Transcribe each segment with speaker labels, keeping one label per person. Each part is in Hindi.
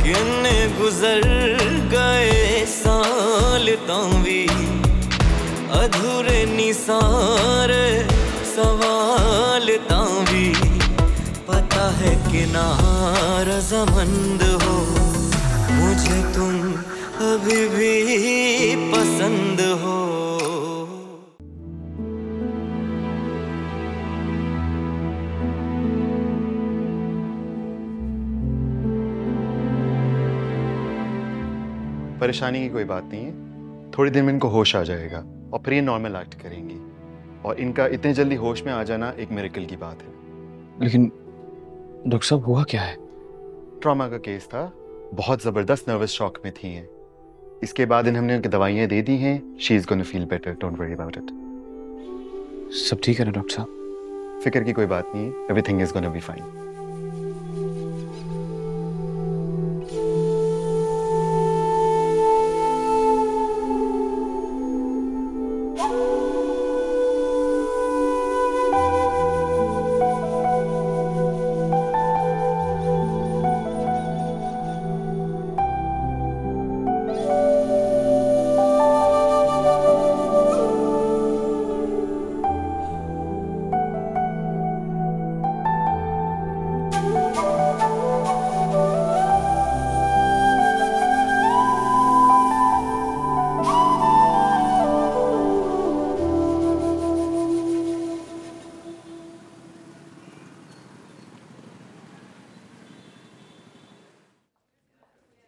Speaker 1: किन्ने गुजर गए साल तावी अधूरे नी सारे सवाल तावी पता है कि ना रज़ामंद हो मुझे तुम अभी भी पसंद हो।
Speaker 2: परेशानी की कोई बात नहीं है, थोड़ी देर में इनको होश आ जाएगा और फिर ये नॉर्मल एक्ट करेंगी। और इनका इतने जल्दी होश में आ जाना एक मिरेकल की बात है।
Speaker 3: लेकिन डॉक्टर साहब हुआ क्या है?
Speaker 2: ट्रॉमा का केस था, बहुत जबरदस्त नर्वस शॉक में थी हैं। इसके बाद हमने उनकी दवाइयाँ दे दी हैं। She is gonna feel better, don't worry about it.
Speaker 3: सब ठीक है ना डॉक्टर साहब?
Speaker 2: फिक्र की कोई बात नहीं है, everything is gonna be fine.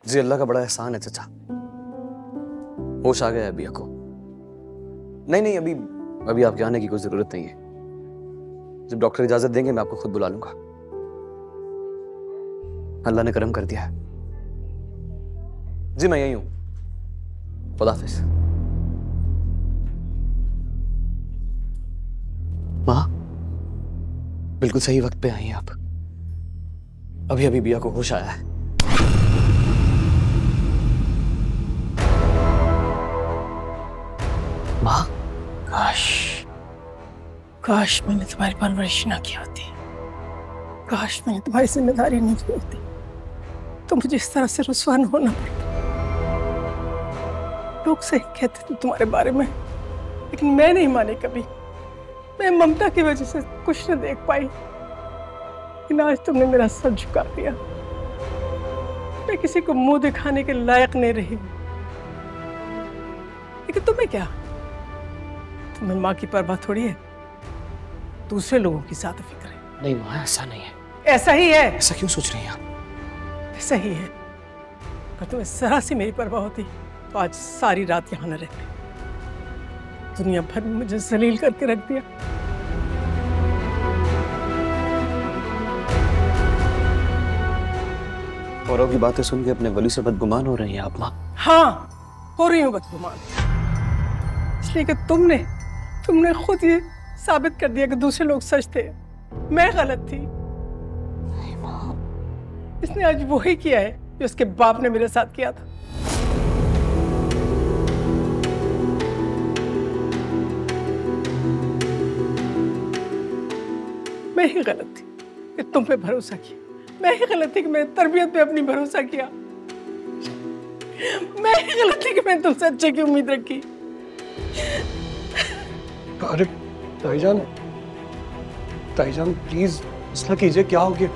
Speaker 3: जी अल्लाह का बड़ा एहसान है चचा, होश आ गया है अभी को। नहीं अभी आपके आने की कोई जरूरत नहीं है। जब डॉक्टर इजाजत देंगे मैं आपको खुद बुला लूंगा। अल्लाह ने करम कर दिया है। जी मैं यही हूं, खुदा हाफिज। माँ बिल्कुल सही वक्त पे आई हैं आप। अभी बिया को होश आया है। माँ
Speaker 4: काश मैंने तुम्हारी परवरिश ना की होती, काश मैंने तुम्हारी जिम्मेदारी नहीं की होती तो मुझे इस तरह से रुस्वा न होना पड़ता। लोग सही कहते थे तुम्हारे बारे में, लेकिन मैं नहीं मानी कभी। मैं ममता की वजह से कुछ न देख पाई, लेकिन आज तुमने मेरा सर झुका दिया। मैं किसी को मुंह दिखाने के लायक नहीं रही, लेकिन तुम्हें क्या, तुम्हें माँ की परवाह थोड़ी है, दूसरे लोगों की ज्यादा फिक्र है।
Speaker 3: नहीं माँ ऐसा नहीं है।
Speaker 4: ऐसा ही है।
Speaker 3: ऐसा क्यों सोच रही हैं आप?
Speaker 4: ऐसा ही है। अगर तुम्हें जरा सी मेरी परवाह होती तो आज सारी रात यहाँ न रहती। दुनिया भर में मुझे जलील करके रख दिया।
Speaker 3: औरों की बातें सुन के अपने वली से बदगुमान हो रही हैं आप माँ?
Speaker 4: हाँ हो रही हूँ बदगुमान, इसलिए कि तुमने खुद ये साबित कर दिया कि दूसरे लोग सच थे, मैं गलत थी। इसने आज वही किया है जो उसके बाप ने मेरे साथ किया था। मैं ही गलत थी कि तुम पे भरोसा किया, मैं ही गलत थी कि मैंने तरबियत पे अपनी भरोसा किया, मैं ही गलत थी कि मैंने तुमसे अच्छे की उम्मीद रखी।
Speaker 5: अरे ताईजान प्लीज फैसला कीजिए, क्या हो गया?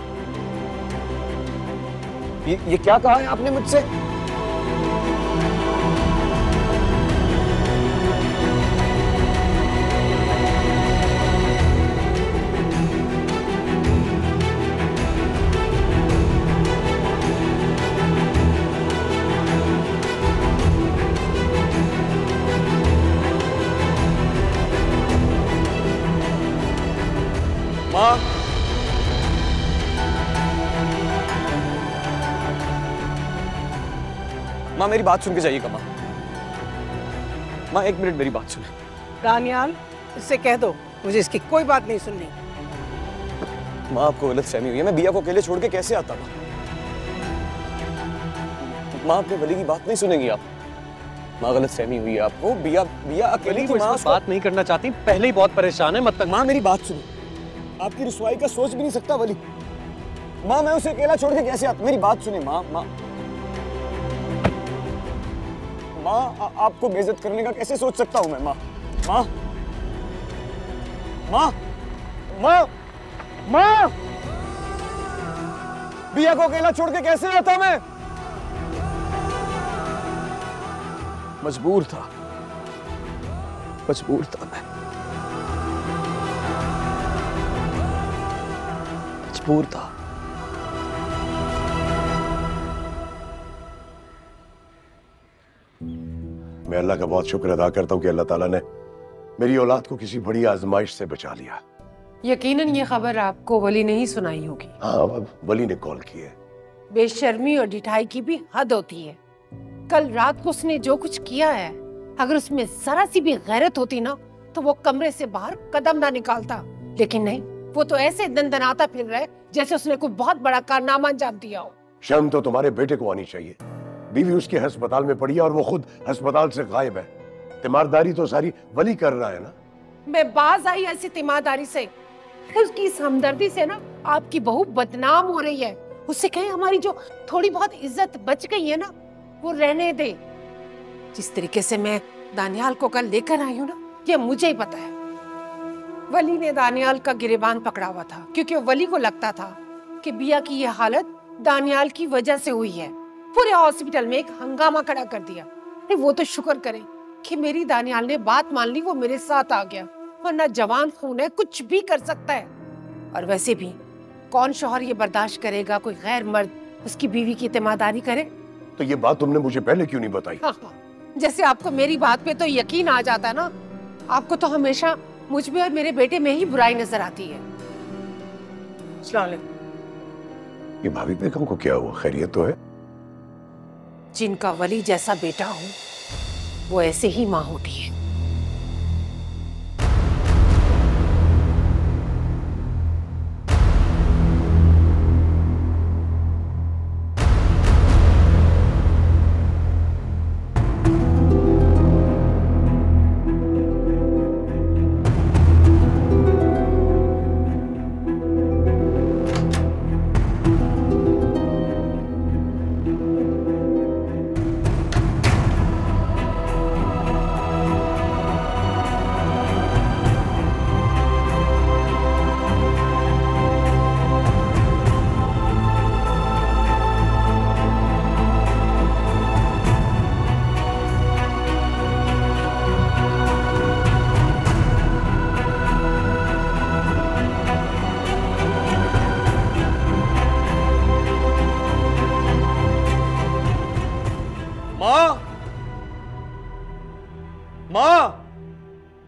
Speaker 3: ये क्या कहा है आपने मुझसे? माँ माँ मेरी बात सुन के जाइएगा। माँ एक मिनट मेरी बात सुने।
Speaker 4: दानियाल इससे कह दो मुझे इसकी कोई बात नहीं सुननी।
Speaker 3: माँ आपको गलतफहमी हुई है, मैं बिया को अकेले छोड़ के कैसे आता था? माँ अपने वली की बात नहीं सुनेंगी आप। माँ गलतफहमी हुई है आपको, बिया अकेली थी। माँ
Speaker 5: बात नहीं करना चाहती, पहले ही बहुत परेशान है। मत तक
Speaker 3: माँ मेरी बात सुनो, आपकी रुसवाई का सोच भी नहीं सकता वली। माँ मैं उसे अकेला छोड़ के कैसे आता? मेरी बात सुने माँ। माँ आपको बेइज्जत करने का कैसे सोच सकता हूँ मैं? माँ माँ माँ माँ माँ, बिया को अकेला छोड़ के कैसे रहता मैं? मजबूर था मैं, मजबूर था।
Speaker 6: मैं अल्लाह का बहुत शुक्र अदा करता हूँ कि अल्लाह ताला ने मेरी औलाद को किसी बड़ी आजमाइश से बचा लिया।
Speaker 7: यकीनन ये खबर आपको वली ने ही सुनाई होगी।
Speaker 6: हाँ, वली ने कॉल की है।
Speaker 7: बेशर्मी और ढिठाई की भी हद होती है। कल रात को उसने जो कुछ किया है, अगर उसमें जरा सी भी गैरत होती ना तो वो कमरे से बाहर कदम ना निकालता, लेकिन नहीं, वो तो ऐसे दंदनाता फिर रहा है जैसे उसने कोई बहुत बड़ा कारनामा अंजाम दिया हो।
Speaker 6: शर्म तो तुम्हारे बेटे को आनी चाहिए। बीवी उसके अस्पताल में पड़ी है और वो खुद अस्पताल से गायब है। तीमारदारी तो सारी वली कर रहा है ना।
Speaker 7: मैं बाज आई ऐसी तीमारदारी से, उसकी इस हमदर्दी से ना आपकी बहू बदनाम हो रही है। उससे कहें हमारी जो थोड़ी बहुत इज्जत बच गई है ना वो रहने दे। जिस तरीके से मैं दानियाल को कल लेकर आई हूँ ना, ये मुझे ही पता है। वली ने दानियाल का गिरेबान पकड़ा हुआ था क्योंकि वली को लगता था कि बिया की ये हालत दानियाल की वजह से हुई है। पूरे हॉस्पिटल में एक हंगामा खड़ा कर दिया। वो तो शुक्र करे कि मेरी दानियाल ने बात मान ली, वो मेरे साथ आ गया, वरना जवान खून है, कुछ भी कर सकता है। और वैसे भी कौन शौहर ये बर्दाश्त करेगा कोई गैर मर्द उसकी बीवी की तीमारदारी करे?
Speaker 6: तो ये बात तुमने मुझे पहले क्यों नहीं बताई?
Speaker 7: हाँ, जैसे आपको मेरी बात पे तो यकीन आ जाता ना, आपको तो हमेशा मुझ में और मेरे बेटे में ही बुराई नजर आती है। अस्सलाम वालेकुम।
Speaker 6: ये भाभी बेगम को क्या हुआ? खैरियत तो है?
Speaker 7: जिनका वली जैसा बेटा हो वो ऐसे ही माँ होती है।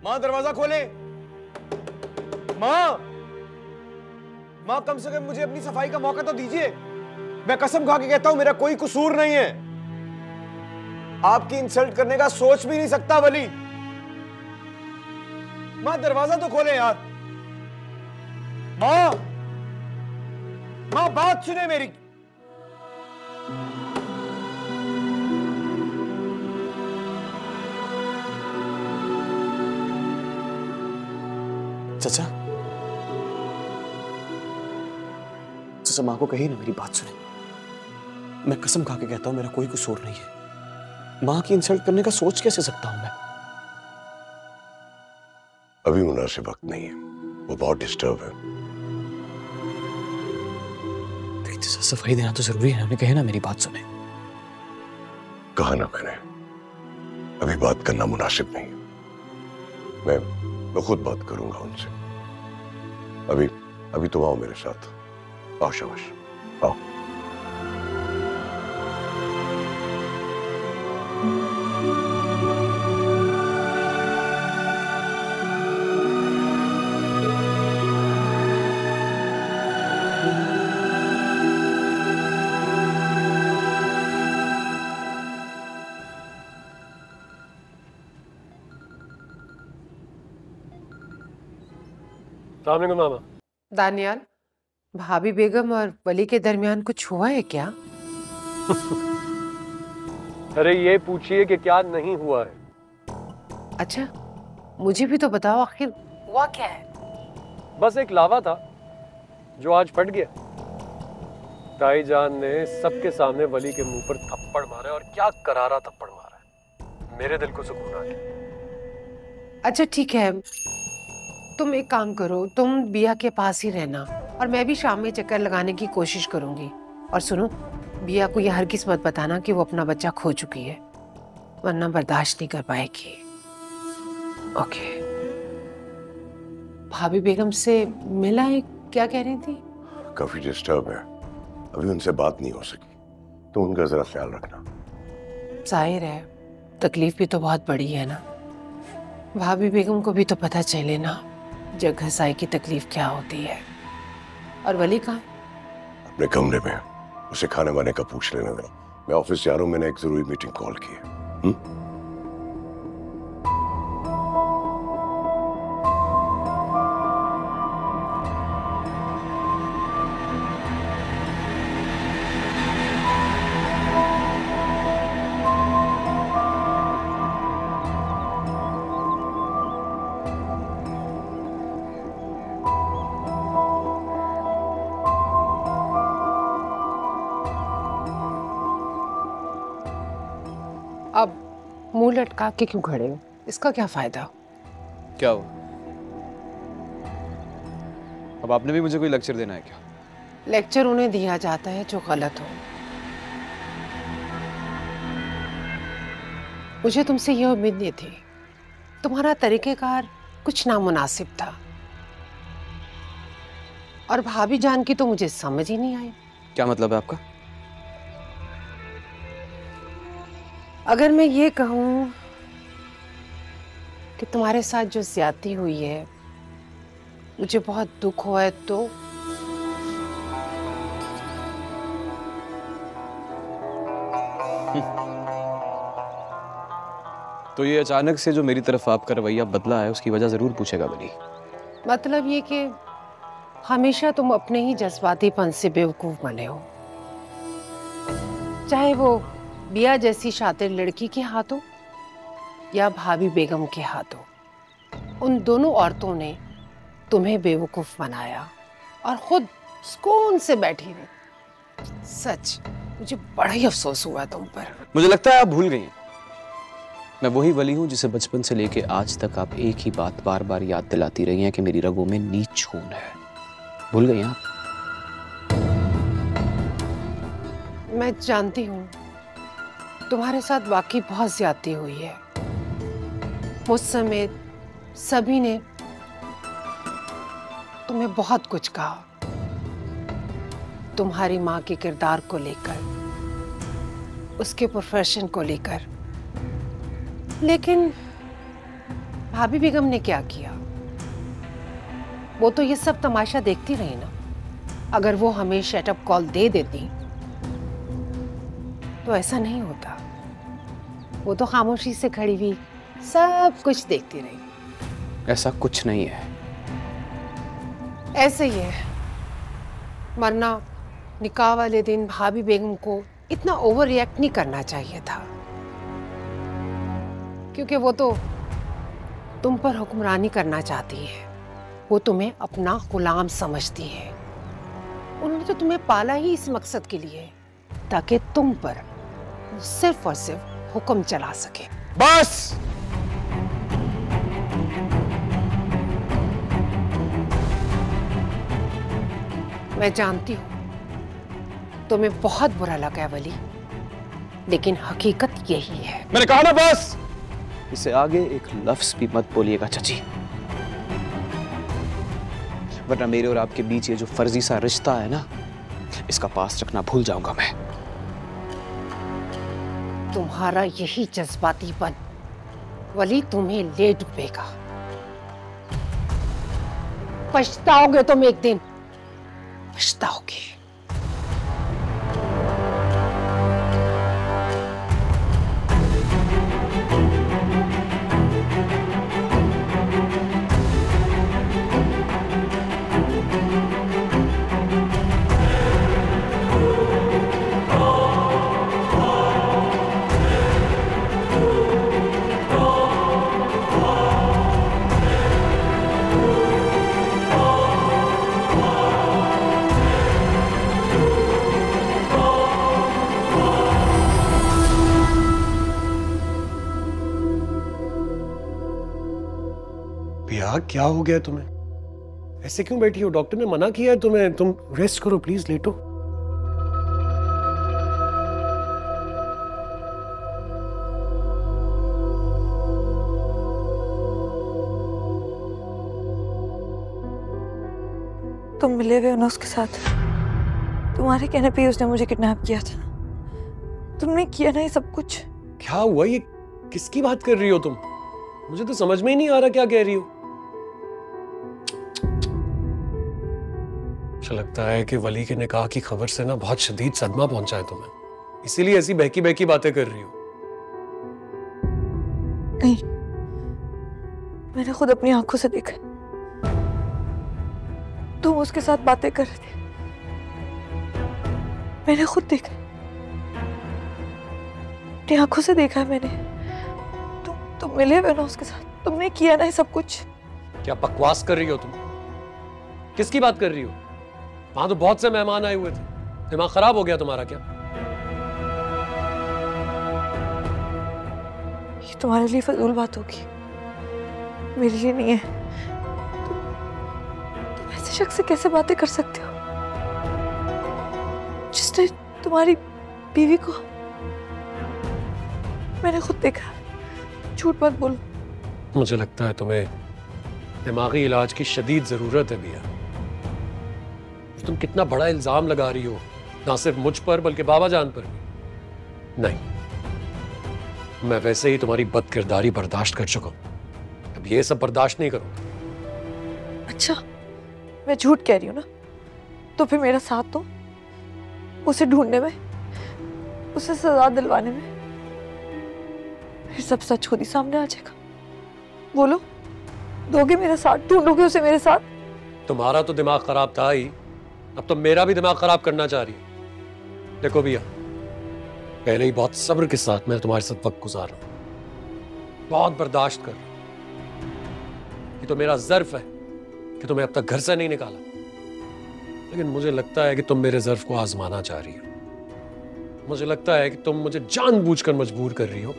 Speaker 3: माँ दरवाजा खोले। माँ कम से कम मुझे अपनी सफाई का मौका तो दीजिए। मैं कसम खा के कहता हूं मेरा कोई कसूर नहीं है। आपकी इंसल्ट करने का सोच भी नहीं सकता वली। माँ दरवाजा तो खोले यार। माँ बात सुने मेरी। चाचा माँ को कही ना मेरी बात सुने। मैं कसम खा के कहता हूं मेरा कोई कसूर नहीं है। माँ की इंसल्ट करने का सोच कैसे सकता हूं मैं?
Speaker 6: अभी मुनासिब वक्त नहीं है, वो बहुत डिस्टर्ब है।
Speaker 3: चाचा सफाई देना तो जरूरी है, उन्हें कहे ना मेरी बात सुने।
Speaker 6: कहा ना मैंने, अभी बात करना मुनासिब नहीं है। मैं खुद बात करूंगा उनसे। अभी तुम आओ मेरे साथ। आओ शाबाश, आओ।
Speaker 5: मामा।
Speaker 7: दानियाल, भाभी बेगम और वली के दरमियान कुछ हुआ है क्या?
Speaker 5: अरे ये पूछिए कि क्या नहीं हुआ है।
Speaker 7: अच्छा, मुझे भी तो बताओ आखिर हुआ क्या है?
Speaker 5: बस एक लावा था जो आज फट गया। ताईजान ने सबके सामने वली के मुंह पर थप्पड़ मारा और क्या करारा थप्पड़ मारा है। मेरे दिल को सुकून आ गया।
Speaker 7: अच्छा ठीक है, तुम एक काम करो, तुम बिया के पास ही रहना और मैं भी शाम में चक्कर लगाने की कोशिश करूंगी। और सुनो, बिया को यह हरगिज़ मत बताना कि वो अपना बच्चा खो चुकी है, वरना बर्दाश्त नहीं कर पाएगी। ओके। भाभी बेगम से मिला है, क्या कह रही थी?
Speaker 6: काफी डिस्टर्ब है, अभी उनसे बात नहीं हो सकी, तो उनका जरा ख्याल रखना।
Speaker 7: जाहिर है, तकलीफ भी तो बहुत बड़ी है ना। भाभी बेगम को भी तो पता चले ना जग घसाई की तकलीफ क्या होती है। और वली कहाँ?
Speaker 6: अपने कमरे में, उसे खाने वाने का पूछ लेने दो। मैं ऑफिस जा रहा हूँ, मैंने एक जरूरी मीटिंग कॉल की है।
Speaker 7: अब मुंह लटका के क्यों खड़े हो? इसका क्या फायदा?
Speaker 3: क्या हुआ? अब आपने भी मुझे कोई लेक्चर देना है क्या?
Speaker 7: लेक्चर उन्हें दिया जाता है जो गलत हो। मुझे तुमसे यह उम्मीद नहीं थी। तुम्हारा तरीकेकार कुछ नामुनासिब था और भाभी जान की तो मुझे समझ ही नहीं आई।
Speaker 3: क्या मतलब है आपका?
Speaker 7: अगर मैं ये कहूं कि तुम्हारे साथ जो ज्यादती हुई है मुझे बहुत दुख हुआ है,
Speaker 3: तो ये अचानक से जो मेरी तरफ आपका रवैया बदला है उसकी वजह जरूर पूछेगा वली।
Speaker 7: मतलब ये कि हमेशा तुम अपने ही जज्बातीपन से बेवकूफ बने हो, चाहे वो बिया जैसी शातिर लड़की के हाथों या भाभी बेगम के हाथों। उन दोनों औरतों ने तुम्हें बेवकूफ बनाया और खुद सुकून से बैठी रही। सच मुझे बड़ा ही अफसोस हुआ तुम पर।
Speaker 3: मुझे लगता है आप भूल गई हैं। मैं वही वली हूं जिसे बचपन से लेके आज तक आप एक ही बात बार बार याद दिलाती रही हैं कि मेरी रगों में नीच खून है। भूल गई आप?
Speaker 7: मैं जानती हूँ तुम्हारे साथ वाकई बहुत ज्यादती हुई है। मुझ समेत सभी ने तुम्हें बहुत कुछ कहा, तुम्हारी माँ के किरदार को लेकर, उसके प्रोफेशन को लेकर। लेकिन भाभी बेगम ने क्या किया? वो तो ये सब तमाशा देखती रही ना। अगर वो हमें शटअप कॉल दे देती तो ऐसा नहीं होता। वो तो खामोशी से खड़ी हुई सब कुछ देखती रही।
Speaker 3: ऐसा कुछ नहीं है।
Speaker 7: ऐसे ही है, वरना निकाह वाले दिन भाभी बेगम को इतना ओवर रिएक्ट नहीं करना चाहिए था, क्योंकि वो तो तुम पर हुक्मरानी करना चाहती है। वो तुम्हें अपना गुलाम समझती है। उन्होंने तो तुम्हें पाला ही इस मकसद के लिए ताकि तुम पर सिर्फ और सिर्फ हुक्म चला सके।
Speaker 3: बस!
Speaker 7: मैं जानती हूं तुम्हें बहुत बुरा लगा है वली, लेकिन हकीकत यही है।
Speaker 3: मैंने कहा ना बस! इसे आगे एक लफ्ज भी मत बोलिएगा चाची, वरना मेरे और आपके बीच ये जो फर्जी सा रिश्ता है ना, इसका पास रखना भूल जाऊंगा मैं।
Speaker 7: तुम्हारा यही जज्बातीपन वली तुम्हें ले डूबेगा। पछताओगे तुम एक दिन, पछताओगे।
Speaker 8: बिया, क्या हो गया तुम्हें? ऐसे क्यों बैठी हो? डॉक्टर ने मना किया है तुम्हें। तुम रेस्ट करो प्लीज, लेटो।
Speaker 9: तुम मिले हुए हो ना उसके साथ? तुम्हारे कहने पे उसने मुझे किडनैप किया था। तुमने किया ना ये सब कुछ?
Speaker 8: क्या हुआ? ये किसकी बात कर रही हो तुम? मुझे तो समझ में ही नहीं आ रहा क्या कह रही हो। मुझे लगता है कि वली के निकाह की खबर से ना बहुत शदीद सदमा पहुंचा है तुम्हें, इसीलिए ऐसी बहकी बहकी बातें कर रही हो।
Speaker 9: नहीं, मैंने खुद अपनी आंखों से देखा। तुम उसके साथ बातें कर रहे थे, मैंने खुद देखा, अपनी आंखों से देखा है मैंने। तुम मिले हुए ना उसके साथ, तुमने किया ना ये सब कुछ।
Speaker 8: क्या बकवास कर रही हो तुम? किसकी बात कर रही हो? वहां तो बहुत से मेहमान आए हुए थे। दिमाग खराब हो गया तुम्हारा क्या?
Speaker 9: ये तुम्हारे लिए फजूल बात होगी, मेरे लिए नहीं है। तुम ऐसे शख्स से कैसे बातें कर सकते हो जिसने तुम्हारी बीवी को, मैंने खुद देखा, झूठ मत बोलो।
Speaker 8: मुझे लगता है तुम्हें दिमागी इलाज की शदीद जरूरत है बिया। तुम कितना बड़ा इल्जाम लगा रही हो, ना सिर्फ मुझ पर बल्कि बाबा जान पर भी। नहीं, मैं वैसे ही तुम्हारी बदकिरदारी बर्दाश्त कर चुका हूं, अब ये सब बर्दाश्त नहीं करूंगा।
Speaker 9: अच्छा, मैं झूठ कह रही हूँ ना? तो फिर मेरा साथ दो उसे ढूंढने में, उसे सजा दिलवाने में। फिर सब सच खुद ही सामने आ जाएगा। बोलो, दोगे मेरा साथ? ढूंढोगे उसे मेरे साथ?
Speaker 8: तुम्हारा तो दिमाग खराब था ही, अब तो मेरा भी दिमाग खराब करना चाह रही है। देखो भैया, पहले ही बहुत सब्र के साथ मैं तुम्हारे साथ वक्त गुजार रहा हूं, बहुत बर्दाश्त कर रहा हूं। ये तो मेरा ज़र्फ है कि तुम्हें अब तक घर से नहीं निकाला, लेकिन मुझे लगता है कि तुम मेरे ज़र्फ को आजमाना चाह रही हो। मुझे लगता है कि तुम मुझे जानबूझकर मजबूर कर रही हो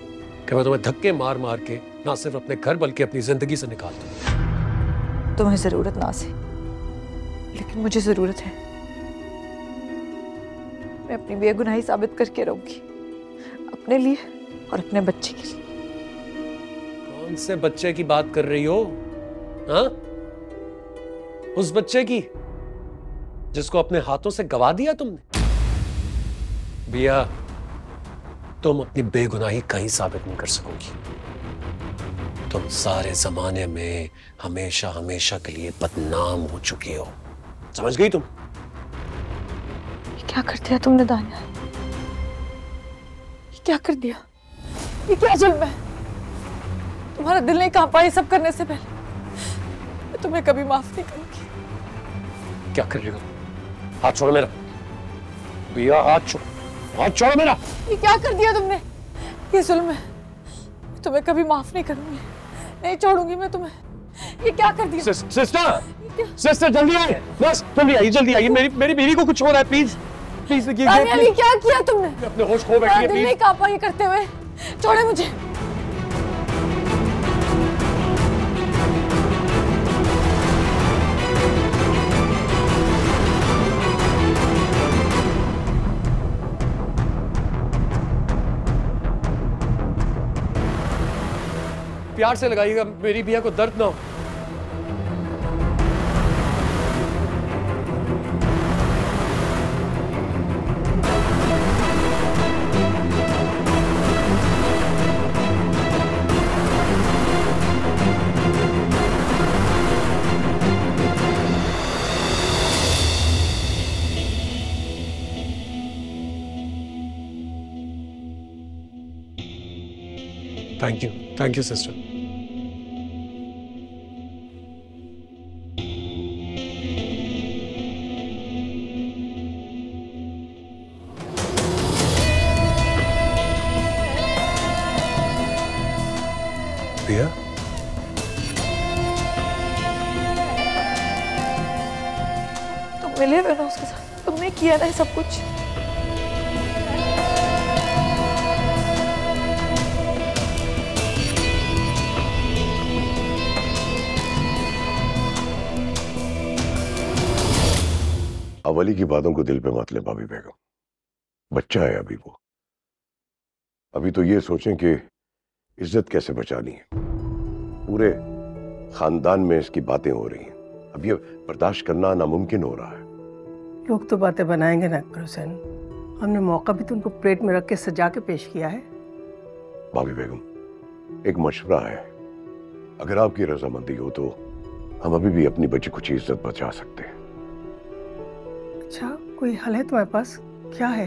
Speaker 8: कि मैं तुम्हें धक्के मार मार के ना सिर्फ अपने घर बल्कि अपनी जिंदगी से निकाल दूं।
Speaker 9: तुम्हें जरूरत ना से, लेकिन मुझे जरूरत है। मैं अपनी बेगुनाही साबित करके रहूंगी, अपने लिए और अपने बच्चे के लिए।
Speaker 8: कौन से बच्चे की बात कर रही हो? हाँ, उस बच्चे की जिसको अपने हाथों से गवा दिया तुमने। बिया, तुम अपनी बेगुनाही कहीं साबित नहीं कर सकोगी। तुम सारे जमाने में हमेशा हमेशा के लिए बदनाम हो चुकी हो, समझ गई तुम?
Speaker 9: ये क्या कर दिया तुमने दानिया? ये क्या कर दिया? ये क्या जुल्म है? तुम्हारा दिल नहीं कांपा ये सब करने से पहले? मैं तुम्हें कभी माफ नहीं करूंगी।
Speaker 8: क्या कर रही हो? हाथ छोड़ो मेरा। बिया, हाथ छोड़ो मेरा।
Speaker 9: ये क्या कर दिया तुमने? ये जुल्म है, मैं तुम्हें कभी माफ नहीं करूंगी, नहीं छोड़ूंगी मैं तुम्हें। ये क्या कर दिया?
Speaker 8: सिस्टर जल्दी आइए, बस जल्दी आइए। मेरी बीवी को कुछ हो रहा है, प्लीज प्लीज।
Speaker 9: ये क्या किया तुमने?
Speaker 8: अपने होश खो बैठी है,
Speaker 9: दिल नहीं कांपा ये करते हुए। छोड़े मुझे।
Speaker 8: प्यार से लगाइएगा, मेरी बिया को दर्द ना हो। Thank you sister. बिया,
Speaker 9: तुम मिले हुए ना उसके साथ, तुमने किया ना ये सब कुछ।
Speaker 6: वली की बातों को दिल पे मत ले भाभी बेगम, बच्चा है अभी वो। अभी तो ये सोचें कि इज्जत कैसे बचानी है। पूरे खानदान में इसकी बातें हो रही हैं, अब ये बर्दाश्त करना नामुमकिन हो रहा है।
Speaker 4: लोग तो बातें बनाएंगे ना अकबर हुसैन, हमने मौका भी तो उनको प्लेट में रख के सजा के पेश किया है।
Speaker 6: भाभी बेगम, एक मशवरा है, अगर आपकी रजामंदी हो तो हम अभी भी अपनी बच्ची कुछ इज्जत बचा सकते हैं।
Speaker 4: अच्छा, कोई हल है तुम्हारे पास? क्या है?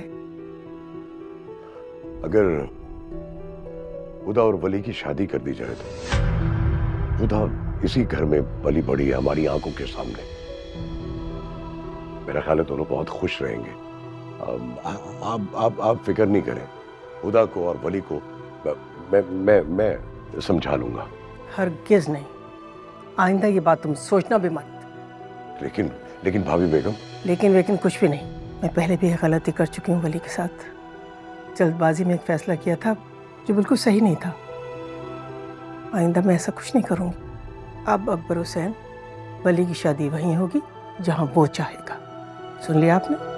Speaker 6: अगर हुदा और वली की शादी कर दी जाए तो हुदा इसी घर में पली बड़ी है, हमारी आंखों के सामने। मेरा ख्याल है दोनों बहुत खुश रहेंगे। आप फिक्र नहीं करें, हुदा को और वली को मैं समझा लूंगा।
Speaker 4: हरगिज नहीं, आइंदा ये बात तुम सोचना भी मत।
Speaker 6: लेकिन भाभी बेगम।
Speaker 4: लेकिन कुछ भी नहीं। मैं पहले भी एक गलती कर चुकी हूँ वली के साथ। जल्दबाजी में एक फैसला किया था जो बिल्कुल सही नहीं था। आइंदा मैं ऐसा कुछ नहीं करूँगी। अब अकबर हुसैन, वली की शादी वहीं होगी जहाँ वो चाहेगा। सुन लिया आपने?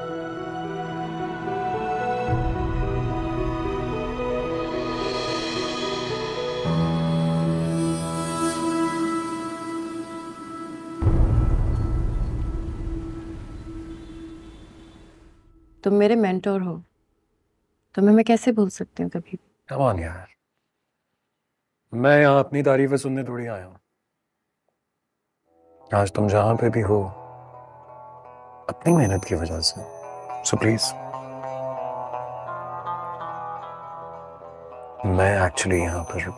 Speaker 10: तुम मेरे मेंटोर हो, तुम्हें मैं कैसे भूल सकती हूँ कभी?
Speaker 8: कम ऑन यार, मैं यहाँ अपनी तारीफें सुनने थोड़ी आया हूँ। आज तुम जहां पे भी हो अपनी मेहनत की वजह से, सो प्लीज। मैं एक्चुअली यहाँ पर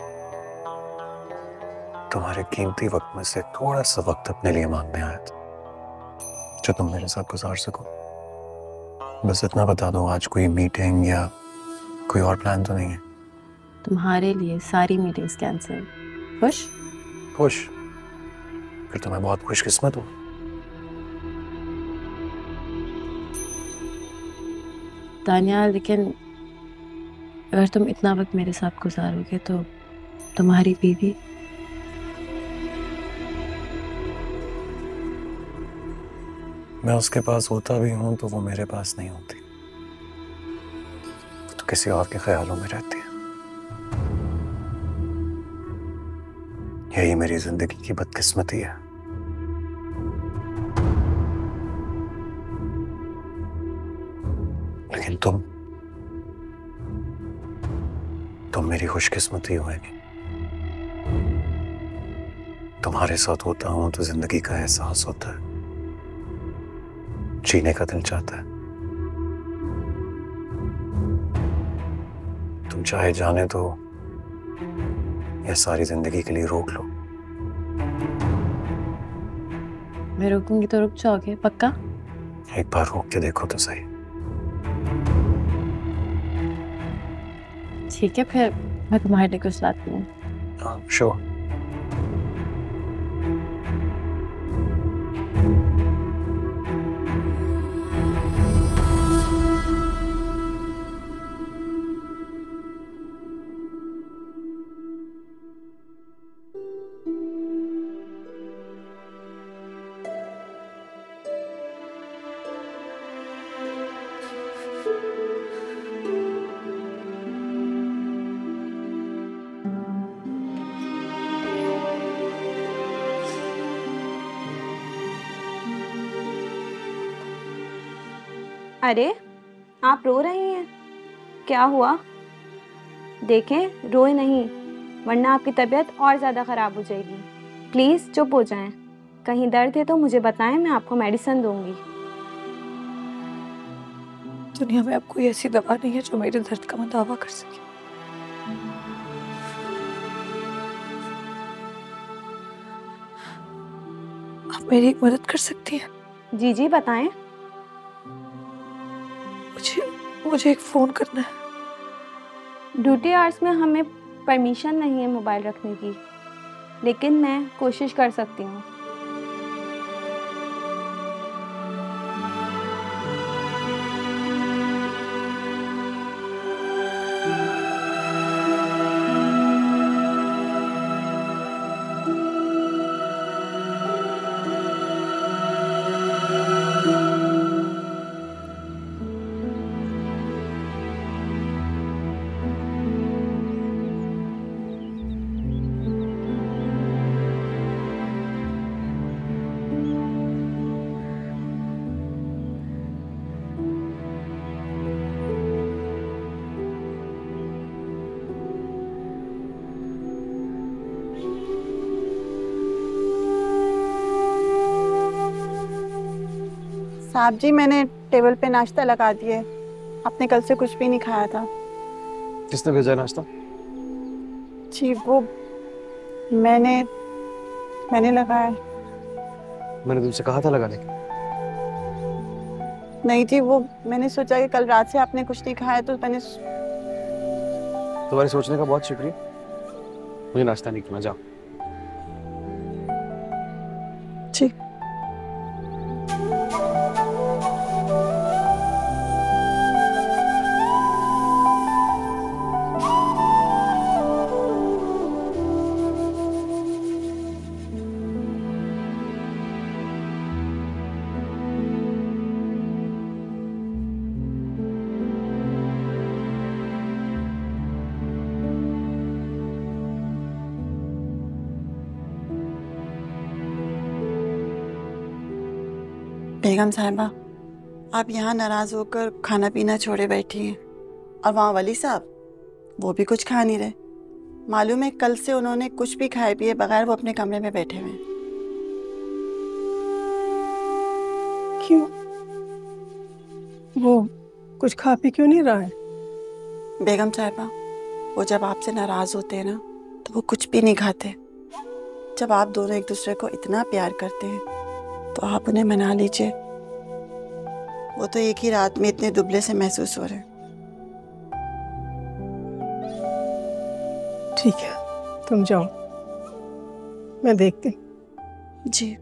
Speaker 8: तुम्हारे कीमती वक्त में से थोड़ा सा वक्त अपने लिए मांगने आया था, जो तुम मेरे साथ गुजार सको। बस इतना बता दो, आज कोई मीटिंग या कोई और प्लान तो नहीं है?
Speaker 10: तुम्हारे लिए सारी मीटिंग्स कैंसिल। खुश?
Speaker 8: खुश? फिर तो मैं बहुत खुशकिस्मत हूँ।
Speaker 10: तानिया, लेकिन अगर तुम इतना वक्त मेरे साथ गुजारोगे तो तुम्हारी बीवी?
Speaker 8: मैं उसके पास होता भी हूं तो वो मेरे पास नहीं होती, वो तो किसी और के ख्यालों में रहती है। यही मेरी जिंदगी की बदकिस्मती है। लेकिन तुम मेरी खुशकिस्मती होगी। तुम्हारे साथ होता हूं तो जिंदगी का एहसास होता है, जीने का दिल चाहता है। तुम चाहे जाने तो या सारी जिंदगी के लिए रोक लो।
Speaker 10: मैं रोकूंगी तो रुक जाओगे पक्का?
Speaker 8: एक बार रोक के देखो तो सही।
Speaker 10: ठीक है, फिर मैं तुम्हारे लिए कुछ लाती हूँ।
Speaker 8: श्योर।
Speaker 11: अरे, आप रो रही हैं, क्या हुआ? देखें, रोए नहीं वरना आपकी तबीयत और ज़्यादा ख़राब हो जाएगी। प्लीज़ चुप हो जाएं। कहीं दर्द है तो मुझे बताएं, मैं आपको मेडिसिन दूंगी।
Speaker 9: दुनिया में अब कोई ऐसी दवा नहीं है जो मेरे दर्द का दावा कर सके। आप मेरी एक मदद कर सकती हैं?
Speaker 11: जी जी बताएं।
Speaker 9: मुझे एक फ़ोन करना है।
Speaker 11: ड्यूटी आवर्स में हमें परमिशन नहीं है मोबाइल रखने की, लेकिन मैं कोशिश कर सकती हूँ।
Speaker 12: साहब जी, मैंने टेबल पे नाश्ता लगा दिए। आपने कल से कुछ भी नहीं खाया था।
Speaker 3: किसने भेजा नाश्ता?
Speaker 12: जी वो मैंने लगाया।
Speaker 3: मैंने तुमसे कहा था लगाने के।
Speaker 12: नहीं जी, वो मैंने सोचा कि कल रात से आपने कुछ नहीं खाया तो मैंने।
Speaker 3: तुम्हारे सोचने का बहुत शुक्रिया। मुझे नाश्ता नहीं करना, जाओ।
Speaker 12: ठीक। बेगम साहिबा, आप यहाँ नाराज होकर खाना पीना छोड़े बैठी हैं और वहाँ वली साहब वो भी कुछ खा नहीं रहे। मालूम है कल से उन्होंने कुछ भी खाए पिए बगैर वो अपने कमरे में बैठे हुए हैं।
Speaker 4: क्यों? वो कुछ खा पी क्यों नहीं रहा है?
Speaker 12: बेगम साहिबा, वो जब आपसे नाराज होते हैं ना तो वो कुछ भी नहीं खाते। जब आप दोनों एक दूसरे को इतना प्यार करते हैं तो आप उन्हें मना लीजिए। वो तो एक ही रात में इतने दुबले से महसूस हो रहे हैं।
Speaker 4: ठीक है, तुम जाओ, मैं देखती।
Speaker 12: जी।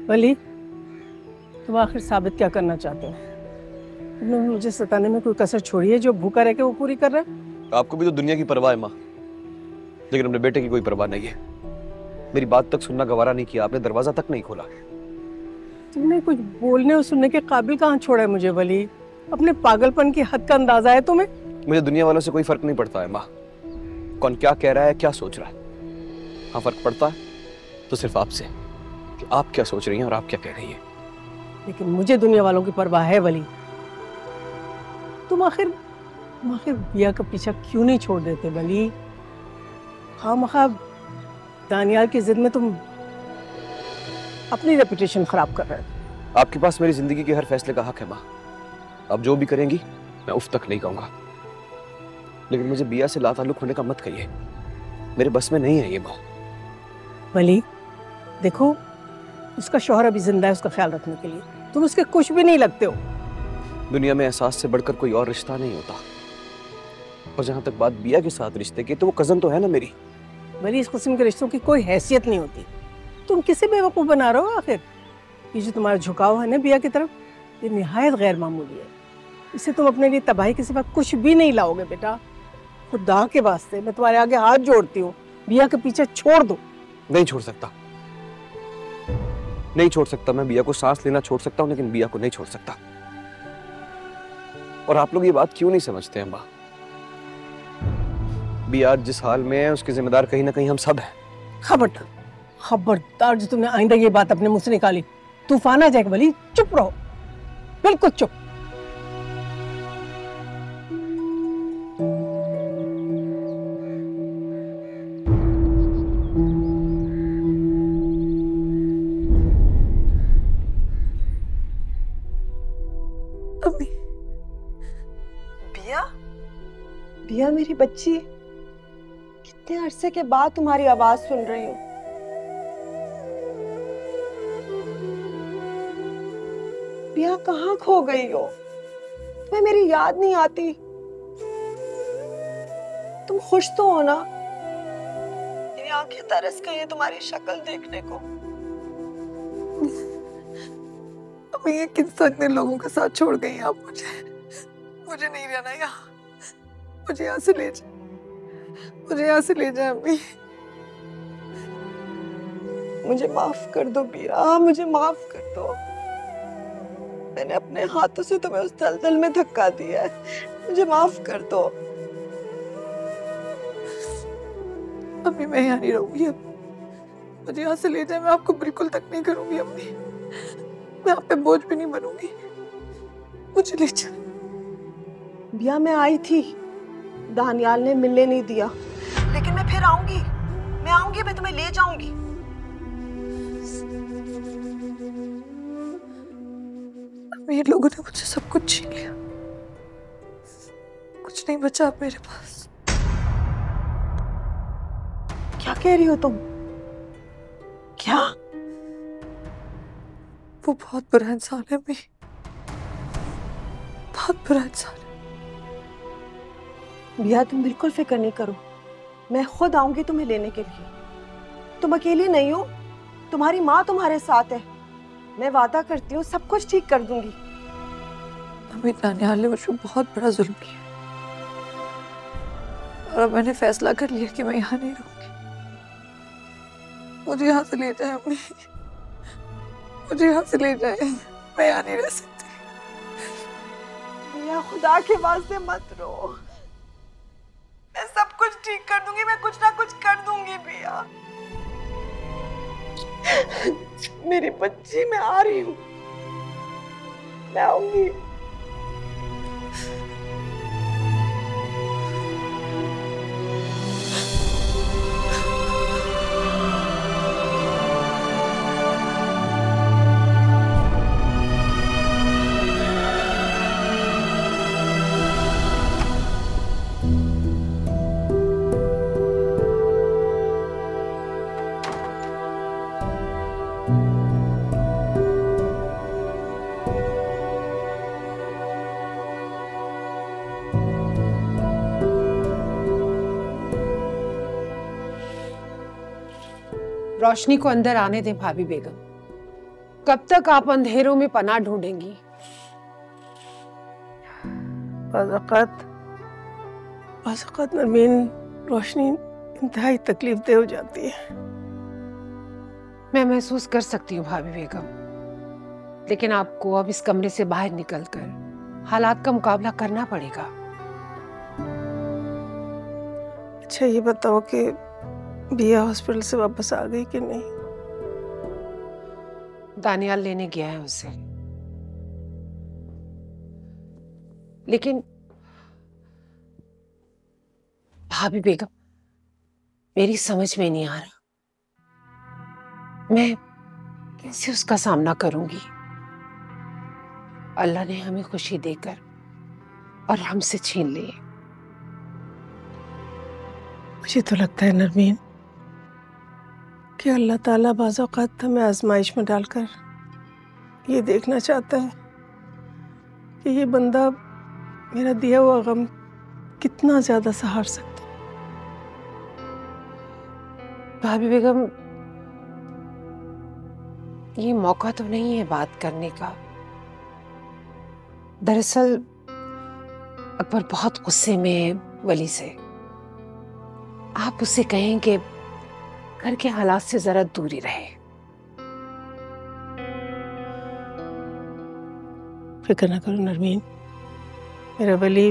Speaker 4: वली, तुम आखिर साबित क्या करना चाहते हो? तुमने मुझे सताने में कोई कसर छोड़ी है जो भूखा रह के वो पूरी कर रहा है?
Speaker 3: आपको भी तो दुनिया की परवाह है माँ, लेकिन अपने बेटे की कोई परवाह नहीं है। मेरी बात तक सुनना गवारा नहीं किया आपने, दरवाजा तक नहीं खोला।
Speaker 4: तुमने कुछ बोलने और सुनने के काबिल कहाँ छोड़ा है मुझे वली? अपने पागलपन की हद का अंदाजा है तुम्हें?
Speaker 3: मुझे दुनिया वालों से कोई फर्क नहीं पड़ता है माँ, कौन क्या कह रहा है, क्या सोच रहा है। हाँ फर्क पड़ता है तो सिर्फ आपसे, कि आप क्या सोच रही हैं और आप क्या कह रही हैं।
Speaker 4: लेकिन मुझे दुनिया वालों की परवाह है वली। तुम आखिर बिया का पीछा क्यों नहीं छोड़ देते वली? खामखा दानियाल की जिद में तुम अपनी रेपुटेशन खराब कर रहे हो।
Speaker 3: आपके पास मेरी जिंदगी के हर फैसले का हक है माँ, आप जो भी करेंगी मैं उफ तक नहीं कहूंगा, लेकिन मुझे बिया से लाताल्लुक होने का मत कहिए, मेरे बस में नहीं है ये माँ।
Speaker 4: वली देखो, उसका शौहर अभी जिंदा है, उसका ख्याल रखने के लिए तुम उसके कुछ भी नहीं लगते हो।
Speaker 3: दुनिया में एहसास से बढ़कर कोई और रिश्ता नहीं होता, और जहां तक बात बिया के साथ रिश्ते की, तो वो कजन तो है ना मेरी।
Speaker 4: इस किस्म के रिश्तों की कोई हैसियत नहीं होती। तुम किसे बेवकूफ बना रहे हो? आखिर ये जो तुम्हारा झुकाव है ना बिया की तरफ, ये निहायत गैर मामूली है। इससे तुम अपने लिए तबाही के सिवा कुछ भी नहीं लाओगे बेटा। खुदा के वास्ते मैं तुम्हारे आगे हाथ जोड़ती हूँ, बिया के पीछे छोड़ दो।
Speaker 3: नहीं छोड़ सकता, नहीं छोड़ सकता। मैं बिया को सांस लेना छोड़ सकता हूँ, लेकिन बिया को नहीं छोड़ सकता। और आप लोग ये बात क्यों नहीं समझते हैं माँ? बिया जिस हाल में है उसके जिम्मेदार कहीं ना कहीं हम सब हैं।
Speaker 4: खबरदार, खबरदार, जो तुमने आइंदा ये बात अपने मुंह से निकाली तूफान आ जाएगा वली। चुप रहो, बिल्कुल चुप।
Speaker 12: बिया मेरी बच्ची, कितने अरसे के बाद तुम्हारी आवाज सुन रही हूँ। बिया कहाँ खो गई हो? तुम्हें मेरी याद नहीं आती? तुम खुश तो हो ना? मेरी आंखें तरस गई हैं तुम्हारी शक्ल देखने को। अभी ये किन सजने लोगों के साथ छोड़ गई आप मुझे नहीं रहना यहाँ। मुझे यहाँ से ले जाए, मुझे यहाँ से ले जाए अम्मी। मुझे माफ कर दो बिया, मुझे माफ कर दो। मैंने अपने हाथों से तुम्हें उस दलदल में धक्का दिया है, मुझे माफ कर दो।
Speaker 9: अम्मी मैं यहाँ नहीं रहूंगी अब। मुझे यहाँ से ले जाए, मैं आपको बिल्कुल तक नहीं करूंगी अम्मी। मैं आप पे बोझ भी नहीं बनूंगी, मुझे ले जाए।
Speaker 12: बिया मैं आई थी, दानियाल ने मिलने नहीं दिया, लेकिन मैं फिर आऊंगी, मैं तुम्हें ले जाऊंगी।
Speaker 9: अमीर लोगों ने मुझसे सब कुछ छीन लिया, कुछ नहीं बचा अब मेरे पास।
Speaker 12: क्या कह रही हो तुम? क्या?
Speaker 9: वो बहुत बुरा इंसान है अम्मी, बहुत बुरा इंसान है।
Speaker 12: बिया तुम बिल्कुल फिक्र नहीं करो, मैं खुद आऊंगी तुम्हें लेने के लिए। तुम अकेली नहीं हो, तुम्हारी माँ तुम्हारे साथ है। मैं वादा करती हूँ सब कुछ ठीक कर दूंगी।
Speaker 9: अम्मी दानियाल ने मुझ पर बहुत बड़ा जुल्म किया और अब मैंने फैसला कर लिया कि मैं यहाँ नहीं रहूंगी। मुझे यहाँ से ले जाए अम्मी, मुझे यहाँ से ले जाए, मैं यहाँ नहीं रह सकती।
Speaker 12: बिया खुदा के वास्ते मत रो, मैं सब कुछ ठीक कर दूंगी, मैं कुछ ना कुछ कर दूंगी बिया। मेरी बच्ची, मैं आ रही हूँ, मैं आऊंगी। रोशनी को अंदर आने दें भाभी बेगम। कब तक आप अंधेरों में पनाह ढूंढेंगी?
Speaker 4: बाज़-औक़ात नरमीन, रोशनी इंतहाई तकलीफ दे हो जाती है।
Speaker 7: मैं महसूस कर सकती हूँ भाभी बेगम, लेकिन आपको अब इस कमरे से बाहर निकलकर हालात का मुकाबला करना पड़ेगा।
Speaker 4: अच्छा ये बताओ कि बिया हॉस्पिटल से वापस आ गई कि नहीं?
Speaker 7: दानियाल लेने गया है उसे, लेकिन भाभी बेगम मेरी समझ में नहीं आ रहा मैं कैसे उसका सामना करूंगी। अल्लाह ने हमें खुशी देकर और हमसे छीन ली।
Speaker 4: मुझे तो लगता है नरमीन कि अल्लाह ताला बाज़ औक़ात हमें आजमाइश में डालकर ये देखना चाहता है कि ये बंदा मेरा दिया हुआ गम कितना ज्यादा सहार सकता है।
Speaker 7: भाभी बेगम ये मौका तो नहीं है बात करने का। दरअसल अकबर बहुत गुस्से में है वली से। आप उससे कहें कि घर के हालात से जरा दूरी रहे।
Speaker 4: फिक्र ना करो नरमीन, मेरा वली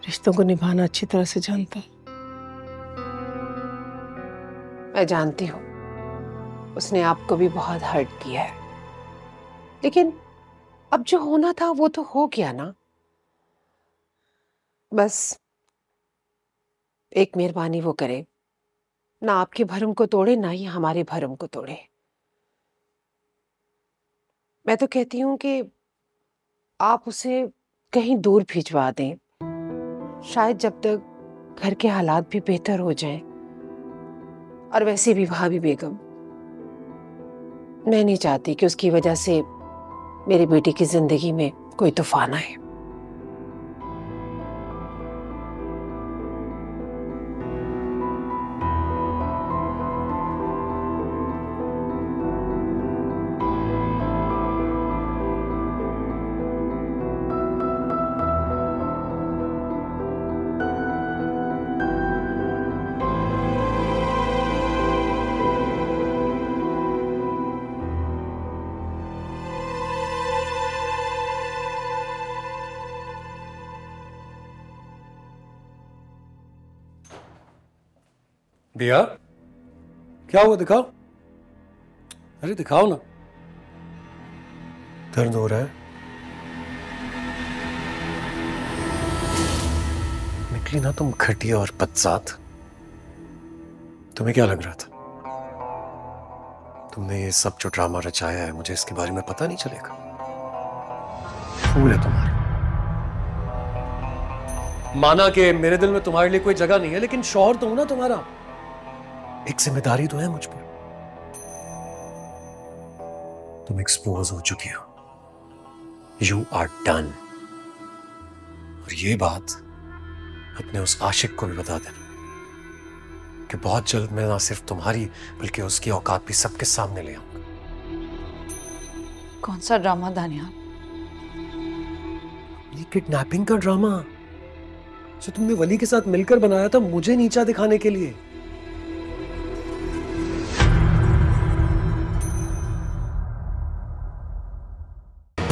Speaker 4: रिश्तों को निभाना अच्छी तरह से जानता है।
Speaker 7: मैं जानती हूँ उसने आपको भी बहुत हर्ट किया है, लेकिन अब जो होना था वो तो हो गया ना। बस एक मेहरबानी वो करे, ना आपके भरम को तोड़े ना ही हमारे भरम को तोड़े। मैं तो कहती हूँ कि आप उसे कहीं दूर भिजवा दें, शायद जब तक घर के हालात भी बेहतर हो जाएं। और वैसे भी भाभी बेगम मैं नहीं चाहती कि उसकी वजह से मेरी बेटी की जिंदगी में कोई तूफान आए।
Speaker 8: बिया, क्या हुआ? दिखाओ। अरे दिखाओ ना। दर्द हो रहा है? निकली ना तुम घटिया और बदजात। तुम्हें क्या लग रहा था? तुमने ये सब जो ड्रामा रचाया है, मुझे इसके बारे में पता नहीं चलेगा? फूल है तुम्हारे। माना कि मेरे दिल में तुम्हारे लिए कोई जगह नहीं है, लेकिन शौहर तो हूं ना तुम्हारा। एक जिम्मेदारी तो है मुझ पर। तुम एक्सपोज हो चुकी हो। You are done. और ये बात अपने उस आशिक को भी बता देना कि बहुत जल्द मैं ना सिर्फ तुम्हारी बल्कि उसकी औकात भी सबके सामने ले आऊंगा।
Speaker 9: कौन सा ड्रामा दानियाल?
Speaker 8: ये किडनैपिंग का ड्रामा जो तुमने वली के साथ मिलकर बनाया था, मुझे नीचा दिखाने के लिए।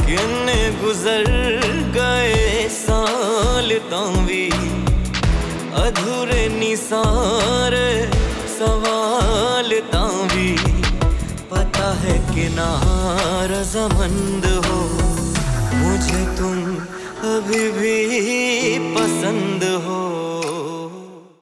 Speaker 1: किन्ने गुजर गए साल तावी, अधूरे निसारे सवाल तावी। पता है कि ना रज़ामंद हो, मुझे तुम अभी भी पसंद हो।